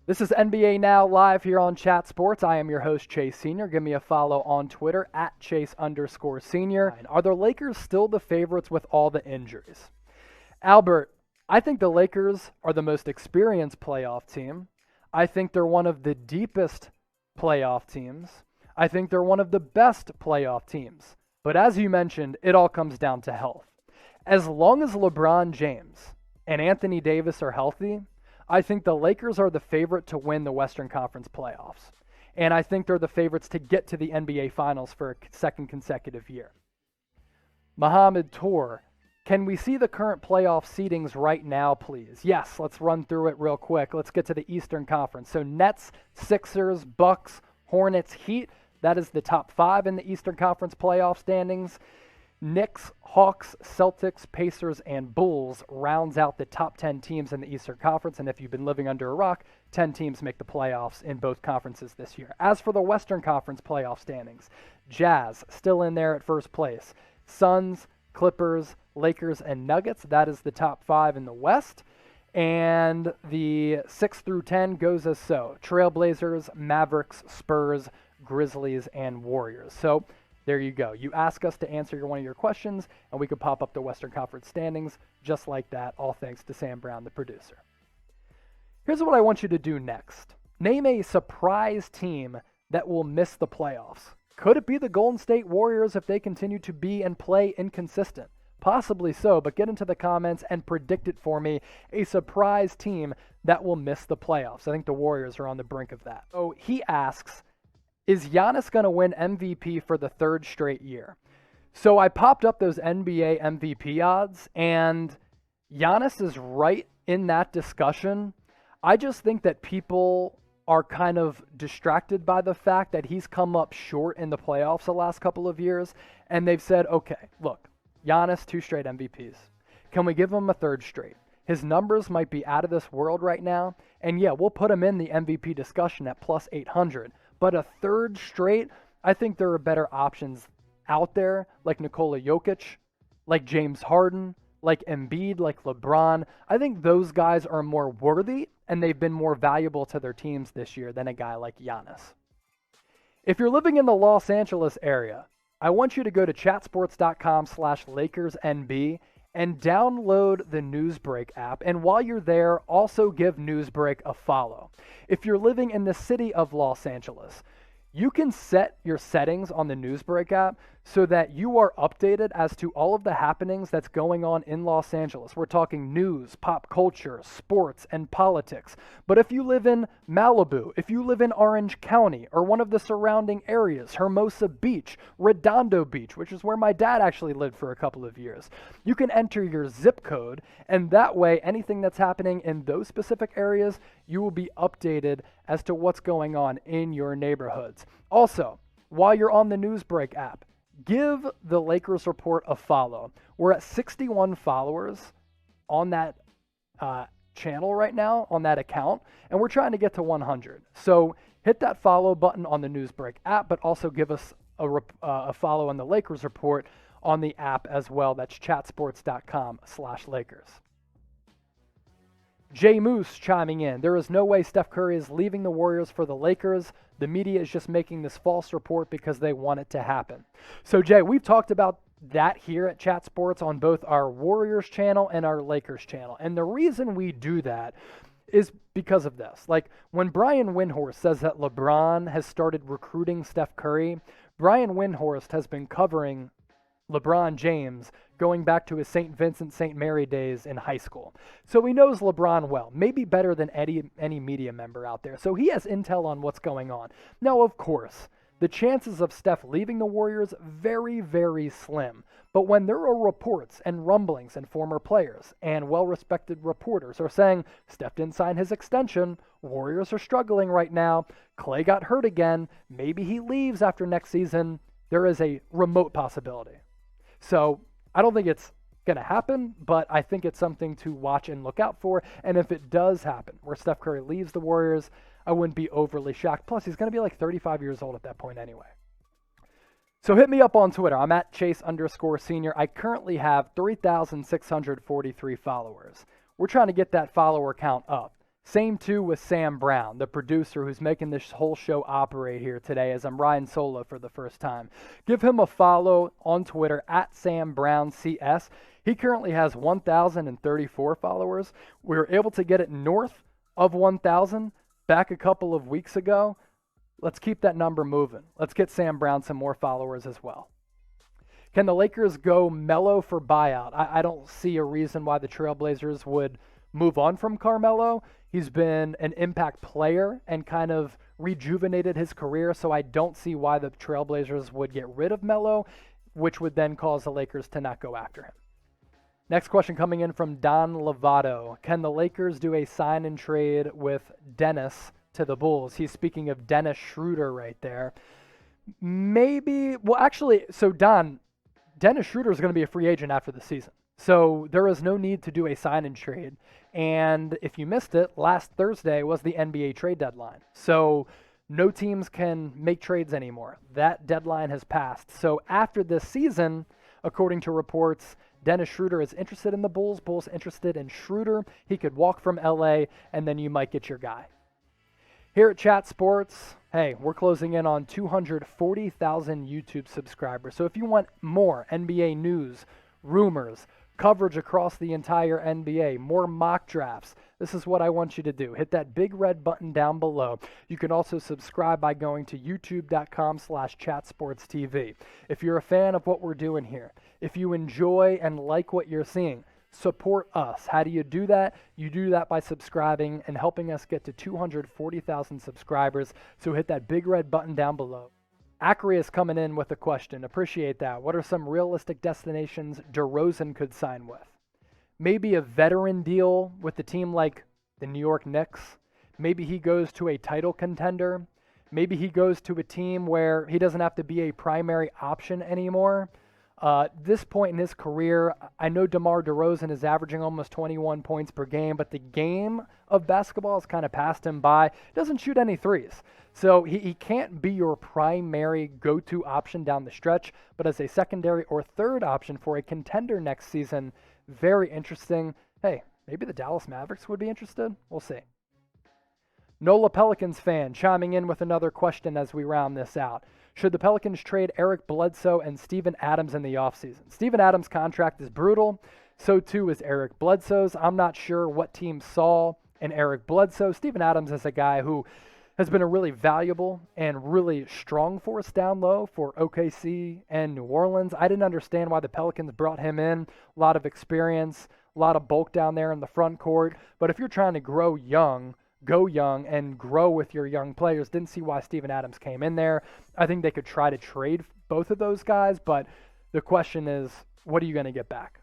This is NBA Now live here on Chat Sports. I am your host, Chase Sr. Give me a follow on Twitter at Chase_Senior. Are the Lakers still the favorites with all the injuries? Albert, I think the Lakers are the most experienced playoff team. I think they're one of the deepest playoff teams. I think they're one of the best playoff teams. But as you mentioned, it all comes down to health. As long as LeBron James and Anthony Davis are healthy, I think the Lakers are the favorite to win the Western Conference playoffs. And I think they're the favorites to get to the NBA Finals for a second consecutive year. Mohammed Tour, can we see the current playoff seedings right now, please? Yes, let's run through it real quick. Let's get to the Eastern Conference. So Nets, Sixers, Bucks, Hornets, Heat. That is the top 5 in the Eastern Conference playoff standings. Knicks, Hawks, Celtics, Pacers, and Bulls rounds out the top 10 teams in the Eastern Conference. And if you've been living under a rock, 10 teams make the playoffs in both conferences this year. As for the Western Conference playoff standings, Jazz still in there at first place. Suns, Clippers, Lakers, and Nuggets. That is the top 5 in the West. And the 6 through 10 goes as so. Trailblazers, Mavericks, Spurs, Grizzlies, and Warriors. So there you go. You ask us to answer one of your questions, and we could pop up the Western Conference standings just like that, all thanks to Sam Brown, the producer. Here's what I want you to do next. Name a surprise team that will miss the playoffs. Could it be the Golden State Warriors if they continue to be and play inconsistent? Possibly so, but get into the comments and predict it for me. A surprise team that will miss the playoffs. I think the Warriors are on the brink of that. So he asks, is Giannis going to win MVP for the 3rd straight year? So I popped up those NBA MVP odds, and Giannis is right in that discussion. I just think that people are kind of distracted by the fact that he's come up short in the playoffs the last couple of years, and they've said, okay, look, Giannis, 2 straight MVPs. Can we give him a 3rd straight? His numbers might be out of this world right now, and yeah, we'll put him in the MVP discussion at plus 800. But a 3rd straight, I think there are better options out there, like Nikola Jokic, like James Harden, like Embiid, like LeBron. I think those guys are more worthy, and they've been more valuable to their teams this year than a guy like Giannis. If you're living in the Los Angeles area, I want you to go to chatsports.com/LakersNB and download the Newsbreak app. And while you're there, also give Newsbreak a follow. If you're living in the city of Los Angeles, you can set your settings on the Newsbreak app so that you are updated as to all of the happenings that's going on in Los Angeles. We're talking news, pop culture, sports, and politics. But if you live in Malibu, if you live in Orange County or one of the surrounding areas, Hermosa Beach, Redondo Beach, which is where my dad actually lived for a couple of years, you can enter your zip code, and that way anything that's happening in those specific areas, you will be updated as to what's going on in your neighborhoods. Also, while you're on the Newsbreak app, give the Lakers Report a follow. We're at 61 followers on that channel right now, on that account, and we're trying to get to 100. So hit that follow button on the Newsbreak app, but also give us a follow on the Lakers Report on the app as well. That's chatsports.com/Lakers. Jay Moose chiming in. There is no way Steph Curry is leaving the Warriors for the Lakers. The media is just making this false report because they want it to happen. So, Jay, we've talked about that here at Chat Sports on both our Warriors channel and our Lakers channel. And the reason we do that is because of this. Like, when Brian Windhorst says that LeBron has started recruiting Steph Curry, Brian Windhorst has been covering LeBron James going back to his St. Vincent St. Mary days in high school. So he knows LeBron well, maybe better than any media member out there. So he has intel on what's going on. Now, of course, the chances of Steph leaving the Warriors, very, very slim. But when there are reports and rumblings and former players and well-respected reporters are saying Steph didn't sign his extension, Warriors are struggling right now, Clay got hurt again, maybe he leaves after next season, there is a remote possibility. So I don't think it's going to happen, but I think it's something to watch and look out for. And if it does happen, where Steph Curry leaves the Warriors, I wouldn't be overly shocked. Plus, he's going to be like 35 years old at that point anyway. So hit me up on Twitter. I'm at Chase_Senior. I currently have 3,643 followers. We're trying to get that follower count up. Same too with Sam Brown, the producer who's making this whole show operate here today as I'm riding solo for the first time. Give him a follow on Twitter at SamBrownCS. He currently has 1,034 followers. We were able to get it north of 1,000 back a couple of weeks ago. Let's keep that number moving. Let's get Sam Brown some more followers as well. Can the Lakers go Melo for buyout? I don't see a reason why the Trailblazers would move on from Carmelo. He's been an impact player and kind of rejuvenated his career, so I don't see why the Trailblazers would get rid of Melo, which would then cause the Lakers to not go after him. Next question coming in from Don Lovato. Can the Lakers do a sign and trade with Dennis to the Bulls? He's speaking of Dennis Schroder right there. Maybe, well, actually, so Don, Dennis Schroder is going to be a free agent after the season. So there is no need to do a sign and trade. And if you missed it, last Thursday was the NBA trade deadline. So no teams can make trades anymore. That deadline has passed. So after this season, according to reports, Dennis Schroder is interested in the Bulls. Bulls interested in Schroder. He could walk from LA, and then you might get your guy. Here at Chat Sports, hey, we're closing in on 240,000 YouTube subscribers. So if you want more NBA news, rumors, coverage across the entire NBA, more mock drafts, this is what I want you to do. Hit that big red button down below. You can also subscribe by going to youtube.com/chatsportstv. If you're a fan of what we're doing here, if you enjoy and like what you're seeing, support us. How do you do that? You do that by subscribing and helping us get to 240,000 subscribers. So hit that big red button down below. Acri is coming in with a question. Appreciate that. What are some realistic destinations DeRozan could sign with? Maybe a veteran deal with a team like the New York Knicks. Maybe he goes to a title contender. Maybe he goes to a team where he doesn't have to be a primary option anymore. This point in his career, I know DeMar DeRozan is averaging almost 21 points per game, but the game of basketball has kind of passed him by. He doesn't shoot any threes. So he can't be your primary go-to option down the stretch, but as a secondary or third option for a contender next season, very interesting. Hey, maybe the Dallas Mavericks would be interested. We'll see. Nola Pelicans fan chiming in with another question as we round this out. Should the Pelicans trade Eric Bledsoe and Steven Adams in the offseason? Steven Adams' contract is brutal. So too is Eric Bledsoe's. I'm not sure what team saw in Eric Bledsoe. Steven Adams is a guy who has been a really valuable and really strong force down low for OKC and New Orleans. I didn't understand why the Pelicans brought him in. A lot of experience, a lot of bulk down there in the front court. But if you're trying to grow young, go young and grow with your young players. Didn't see why Steven Adams came in there. I think they could try to trade both of those guys, but the question is, what are you going to get back?